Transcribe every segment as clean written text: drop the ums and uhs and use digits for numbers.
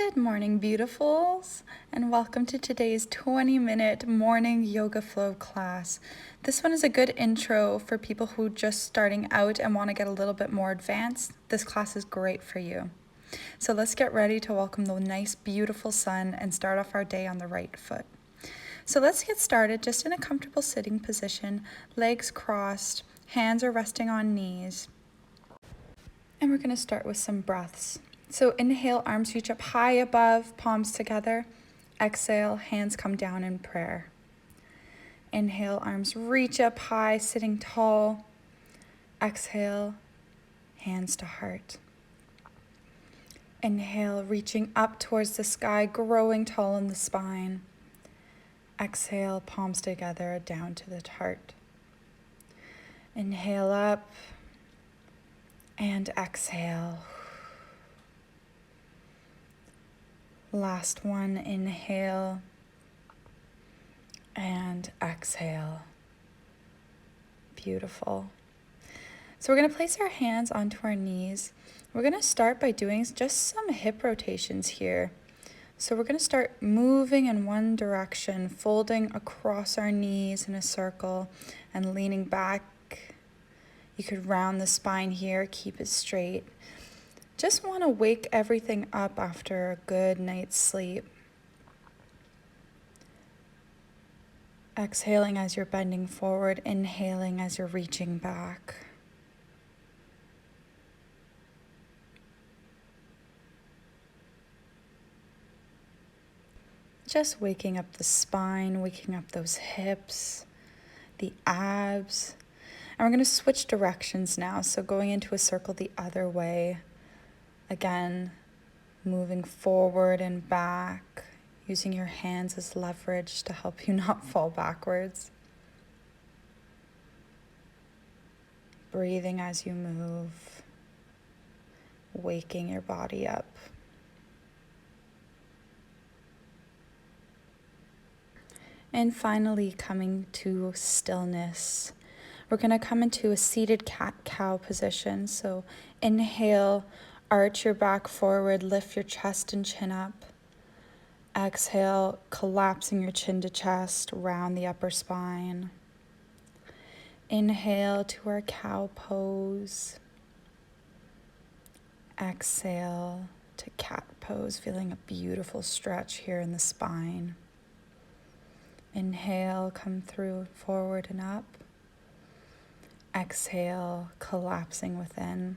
Good morning, beautifuls, and welcome to today's 20-minute morning yoga flow class. This one is a good intro for people who are just starting out and want to get a little bit more advanced. This class is great for you. So let's get ready to welcome the nice, beautiful sun and start off our day on the right foot. So let's get started just in a comfortable sitting position, legs crossed, hands are resting on knees. And we're going to start with some breaths. So inhale, arms reach up high above, palms together. Exhale, hands come down in prayer. Inhale, arms reach up high, sitting tall. Exhale, hands to heart. Inhale, reaching up towards the sky, growing tall in the spine. Exhale, palms together, down to the heart. Inhale up and exhale. Last one, inhale and exhale. Beautiful. So we're going to place our hands onto our knees. We're going to start by doing just some hip rotations here. So we're going to start moving in one direction, folding across our knees in a circle and leaning back. You could round the spine here, keep it straight. Just want to wake everything up after a good night's sleep. Exhaling as you're bending forward, inhaling as you're reaching back. Just waking up the spine, waking up those hips, the abs. And we're going to switch directions now. So going into a circle the other way. Again, moving forward and back, using your hands as leverage to help you not fall backwards. Breathing as you move, waking your body up. And finally, coming to stillness. We're going to come into a seated cat-cow position. So inhale, arch your back forward, lift your chest and chin up. Exhale, collapsing your chin to chest, round the upper spine. Inhale to our cow pose. Exhale to cat pose, feeling a beautiful stretch here in the spine. Inhale, come through forward and up. Exhale, collapsing within.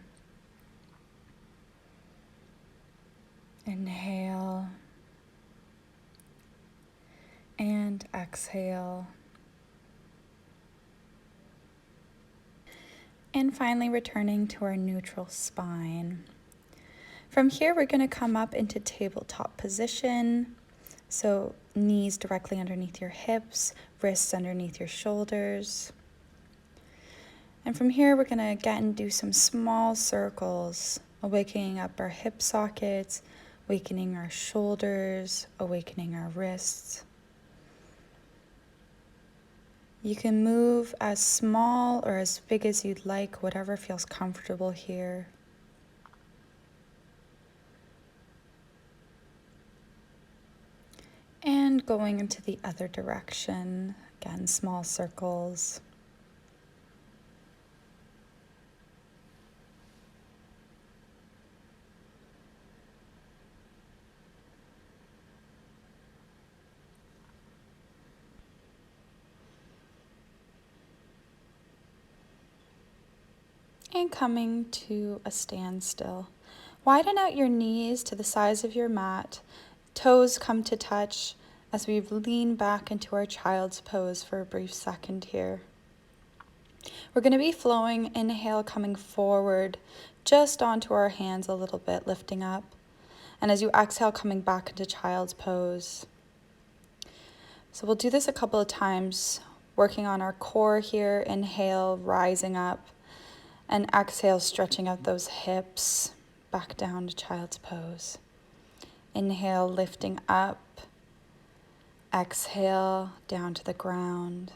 Inhale and exhale. And finally returning to our neutral spine. From here, we're going to come up into tabletop position. So knees directly underneath your hips, wrists underneath your shoulders. And from here, we're going to again do some small circles, awakening up our hip sockets, awakening our shoulders, awakening our wrists. You can move as small or as big as you'd like, whatever feels comfortable here. And going into the other direction, again, small circles. And coming to a standstill. Widen out your knees to the size of your mat. Toes come to touch as we lean back into our child's pose for a brief second here. We're going to be flowing, inhale, coming forward, just onto our hands a little bit, lifting up. And as you exhale, coming back into child's pose. So we'll do this a couple of times, working on our core here. Inhale, rising up. And exhale, stretching out those hips, back down to child's pose. Inhale, lifting up. Exhale, down to the ground.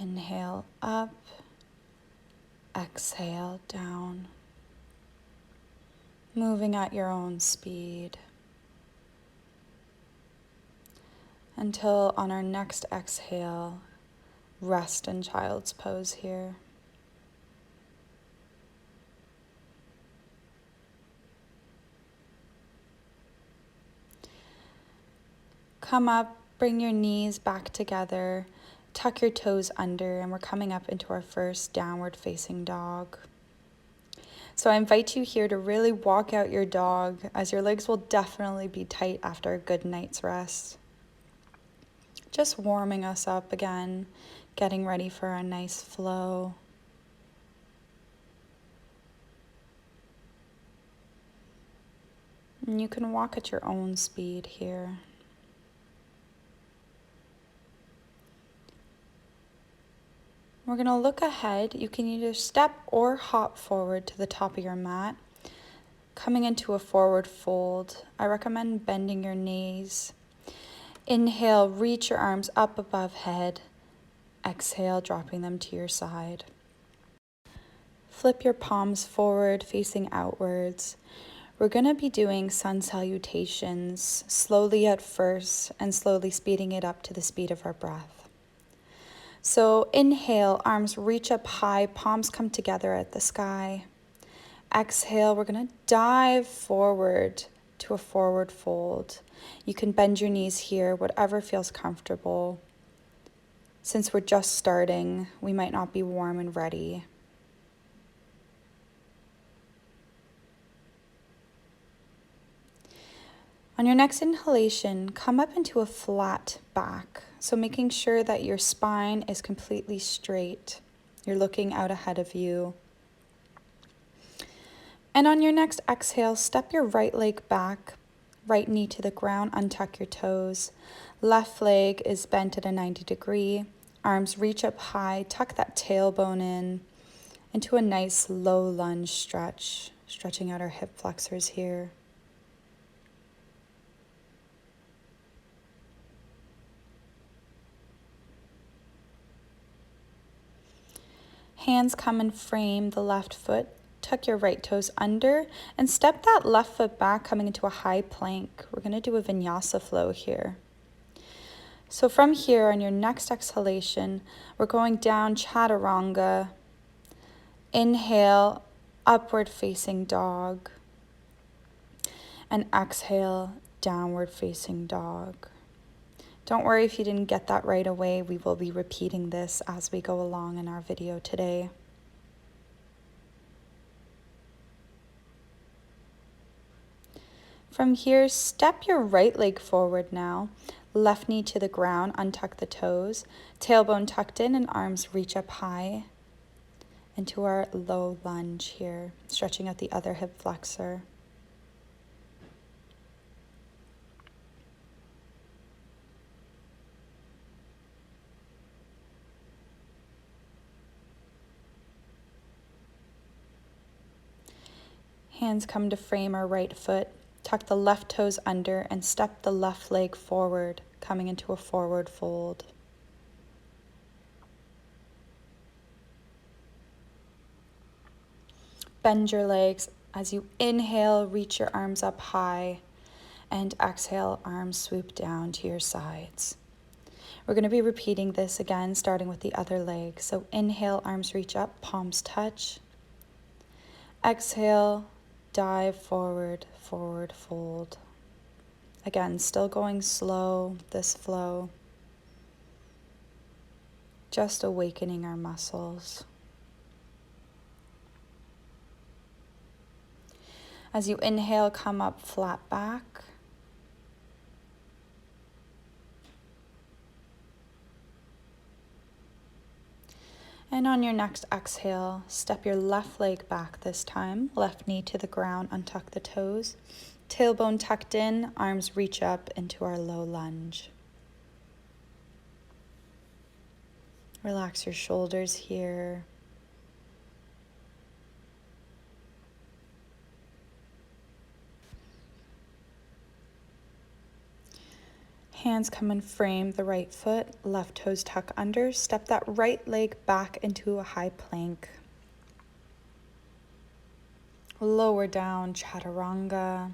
Inhale, up. Exhale, down. Moving at your own speed. until on our next exhale, rest in child's pose here. Come up, bring your knees back together, tuck your toes under, and we're coming up into our first downward facing dog. So I invite you here to really walk out your dog, as your legs will definitely be tight after a good night's rest. Just warming us up again, getting ready for a nice flow. And you can walk at your own speed here. We're going to look ahead. You can either step or hop forward to the top of your mat, coming into a forward fold. I recommend bending your knees. Inhale, reach your arms up above head. Exhale, dropping them to your side. Flip your palms forward, facing outwards. We're going to be doing sun salutations, slowly at first and slowly speeding it up to the speed of our breath. So inhale, arms reach up high, palms come together at the sky. Exhale, we're going to dive forward to a forward fold. You can bend your knees here, whatever feels comfortable. Since we're just starting, we might not be warm and ready. On your next inhalation, come up into a flat back. So making sure that your spine is completely straight. You're looking out ahead of you. And on your next exhale, step your right leg back, right knee to the ground, untuck your toes. Left leg is bent at a 90 degree. Arms reach up high, tuck that tailbone in into a nice low lunge stretch, stretching out our hip flexors here. Hands come and frame the left foot. Tuck your right toes under and step that left foot back, coming into a high plank. We're going to do a vinyasa flow here. So from here, on your next exhalation, we're going down chaturanga. Inhale, upward facing dog. And exhale, downward facing dog. Don't worry if you didn't get that right away. We will be repeating this as we go along in our video today. From here, step your right leg forward now. Left knee to the ground, untuck the toes. Tailbone tucked in and arms reach up high into our low lunge here, stretching out the other hip flexor. Hands come to frame our right foot. Tuck the left toes under and step the left leg forward, coming into a forward fold. Bend your legs. As you inhale, reach your arms up high, and exhale, arms swoop down to your sides. We're going to be repeating this again, starting with the other leg. So inhale, arms reach up, palms touch. Exhale, dive forward, forward fold. Again, still going slow, this flow. Just awakening our muscles. As you inhale, come up flat back. And on your next exhale, step your left leg back this time. Left knee to the ground, untuck the toes. Tailbone tucked in, arms reach up into our low lunge. Relax your shoulders here. Hands come and frame the right foot, left toes tuck under. Step that right leg back into a high plank. Lower down, chaturanga.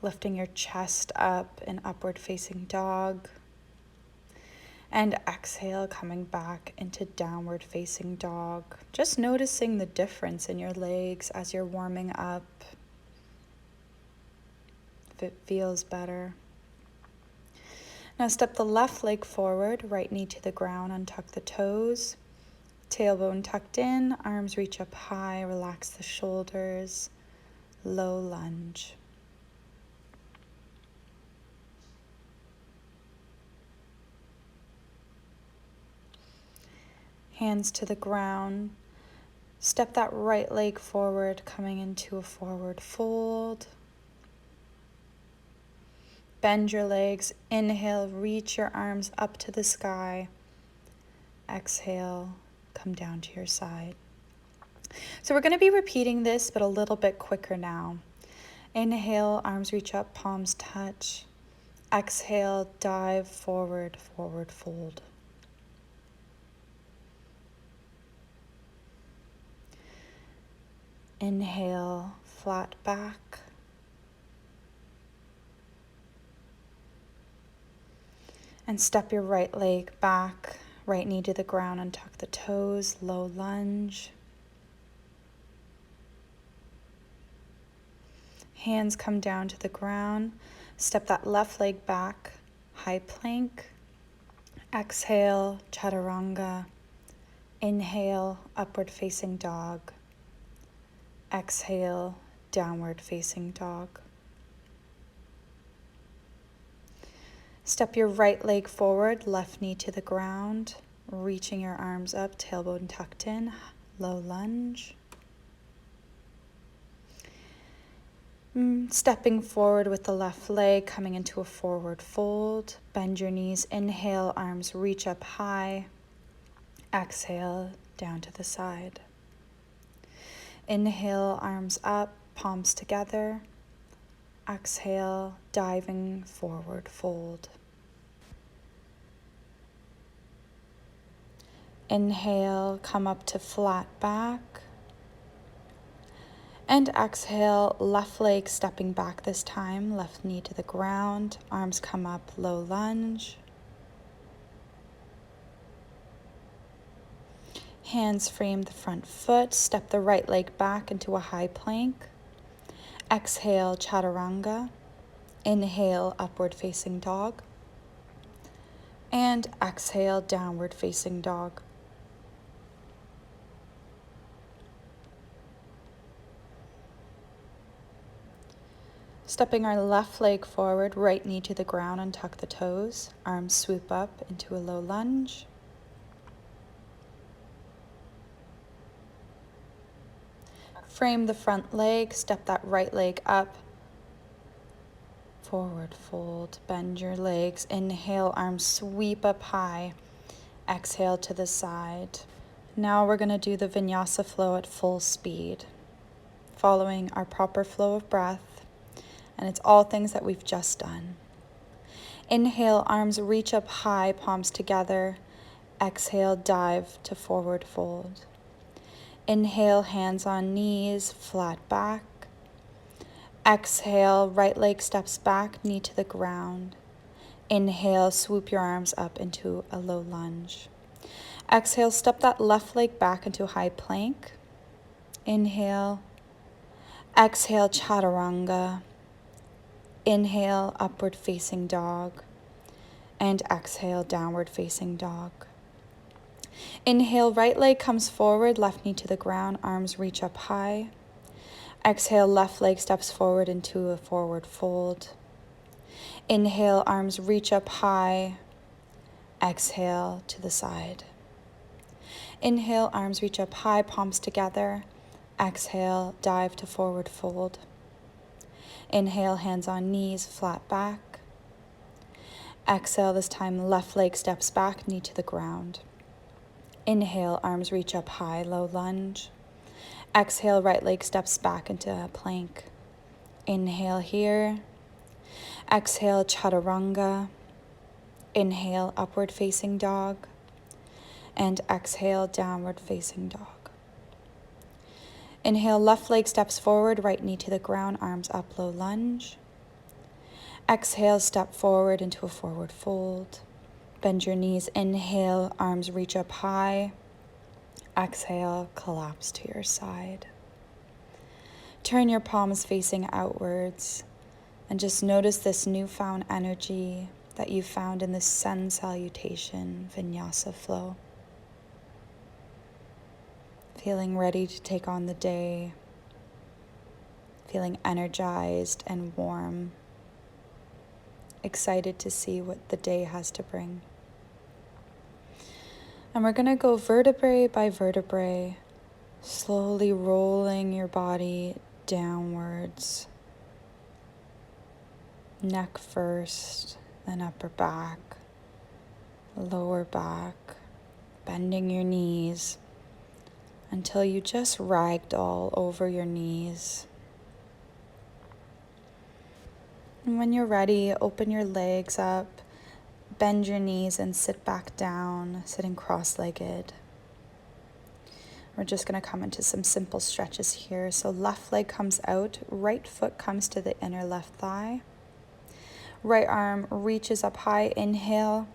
Lifting your chest up in upward facing dog. And exhale, coming back into downward facing dog. Just noticing the difference in your legs as you're warming up. If it feels better. Now step the left leg forward, right knee to the ground, untuck the toes. Tailbone tucked in, arms reach up high, relax the shoulders. Low lunge. Hands to the ground. Step that right leg forward, coming into a forward fold. Bend your legs. Inhale, reach your arms up to the sky. Exhale, come down to your side. So we're going to be repeating this, but a little bit quicker now. Inhale, arms reach up, palms touch. Exhale, dive forward, forward fold. Inhale, flat back. And step your right leg back, right knee to the ground, and tuck the toes, low lunge. Hands come down to the ground. Step that left leg back, high plank. Exhale, chaturanga. Inhale, upward facing dog. Exhale, downward facing dog. Step your right leg forward, left knee to the ground, reaching your arms up, tailbone tucked in, low lunge. Stepping forward with the left leg, coming into a forward fold. Bend your knees, inhale, arms reach up high. Exhale, down to the side. Inhale, arms up, palms together. Exhale, diving forward fold. Inhale, come up to flat back. And exhale, left leg stepping back this time, left knee to the ground, arms come up, low lunge. Hands frame the front foot, step the right leg back into a high plank. Exhale, chaturanga. Inhale, upward facing dog. And exhale, downward facing dog. Stepping our left leg forward, right knee to the ground, and tuck the toes. Arms swoop up into a low lunge. Frame the front leg, step that right leg up. Forward fold, bend your legs. Inhale, arms sweep up high. Exhale to the side. Now we're going to do the vinyasa flow at full speed, following our proper flow of breath. And it's all things that we've just done. Inhale, arms reach up high, palms together. Exhale, dive to forward fold. Inhale, hands on knees, flat back. Exhale, right leg steps back, knee to the ground. Inhale, swoop your arms up into a low lunge. Exhale, step that left leg back into a high plank. Inhale. Exhale, chaturanga. Inhale, upward facing dog. And exhale, downward facing dog. Inhale, right leg comes forward, left knee to the ground, arms reach up high. Exhale, left leg steps forward into a forward fold. Inhale, arms reach up high. Exhale to the side. Inhale, arms reach up high, palms together. Exhale, dive to forward fold. Inhale, hands on knees, flat back. Exhale, this time left leg steps back, knee to the ground. Inhale, arms reach up high, low lunge. Exhale, right leg steps back into a plank. Inhale here. Exhale, chaturanga. Inhale, upward facing dog. And exhale, downward facing dog. Inhale, left leg steps forward, right knee to the ground, arms up, low lunge. Exhale, step forward into a forward fold. Bend your knees. Inhale, arms reach up high. Exhale, collapse to your side. Turn your palms facing outwards and just notice this newfound energy that you found in the sun salutation vinyasa flow. Feeling ready to take on the day, feeling energized and warm, excited to see what the day has to bring. And we're going to go vertebrae by vertebrae, slowly rolling your body downwards. Neck first, then upper back, lower back, bending your knees until you just ragdoll over your knees. And when you're ready, open your legs up, bend your knees and sit back down, sitting cross-legged. We're just going to come into some simple stretches here. So left leg comes out, right foot comes to the inner left thigh. Right arm reaches up high, inhale.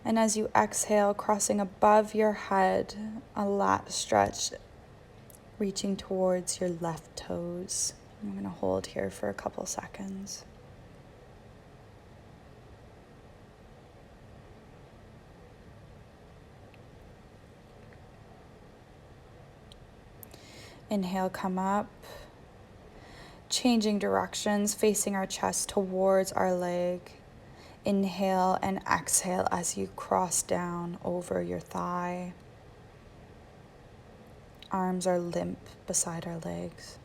And as you exhale, crossing above your head, a lat stretch, reaching towards your left toes. I'm going to hold here for a couple seconds. Inhale, come up. Changing directions, facing our chest towards our leg. Inhale and exhale as you cross down over your thigh. Arms are limp beside our legs.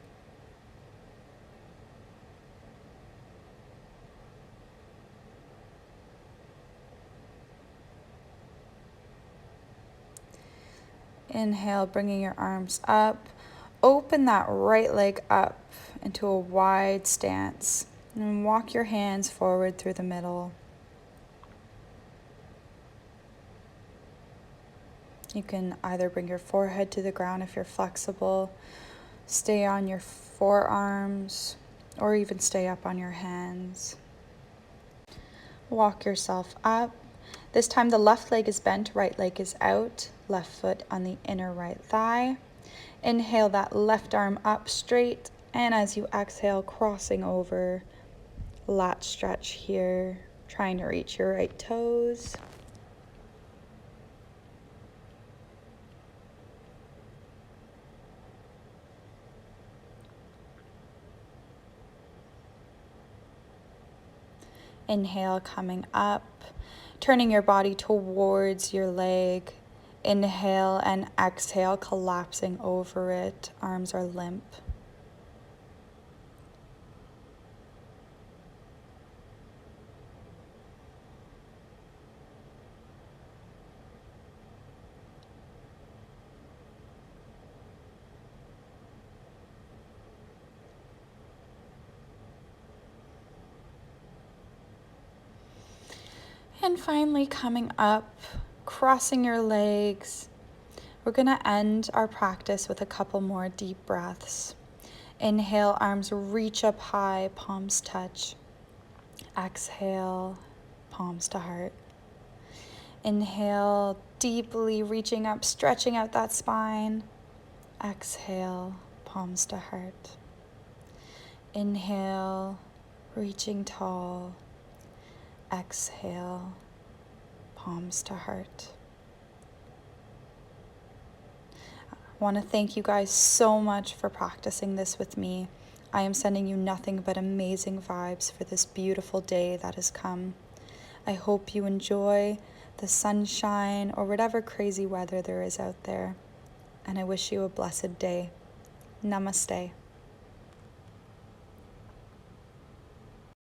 Inhale, bringing your arms up. Open that right leg up into a wide stance and walk your hands forward through the middle. You can either bring your forehead to the ground if you're flexible, stay on your forearms, or even stay up on your hands. Walk yourself up. This time the left leg is bent, right leg is out, left foot on the inner right thigh. Inhale that left arm up straight, and as you exhale, crossing over, lat stretch here, trying to reach your right toes. Inhale, coming up, turning your body towards your leg. Inhale and exhale, collapsing over it. Arms are limp. And finally coming up, crossing your legs. We're going to end our practice with a couple more deep breaths. Inhale, arms reach up high, palms touch. Exhale, palms to heart. Inhale, deeply reaching up, stretching out that spine. Exhale, palms to heart. Inhale, reaching tall. Exhale, palms to heart. I want to thank you guys so much for practicing this with me. I am sending you nothing but amazing vibes for this beautiful day that has come. I hope you enjoy the sunshine or whatever crazy weather there is out there. And I wish you a blessed day. Namaste.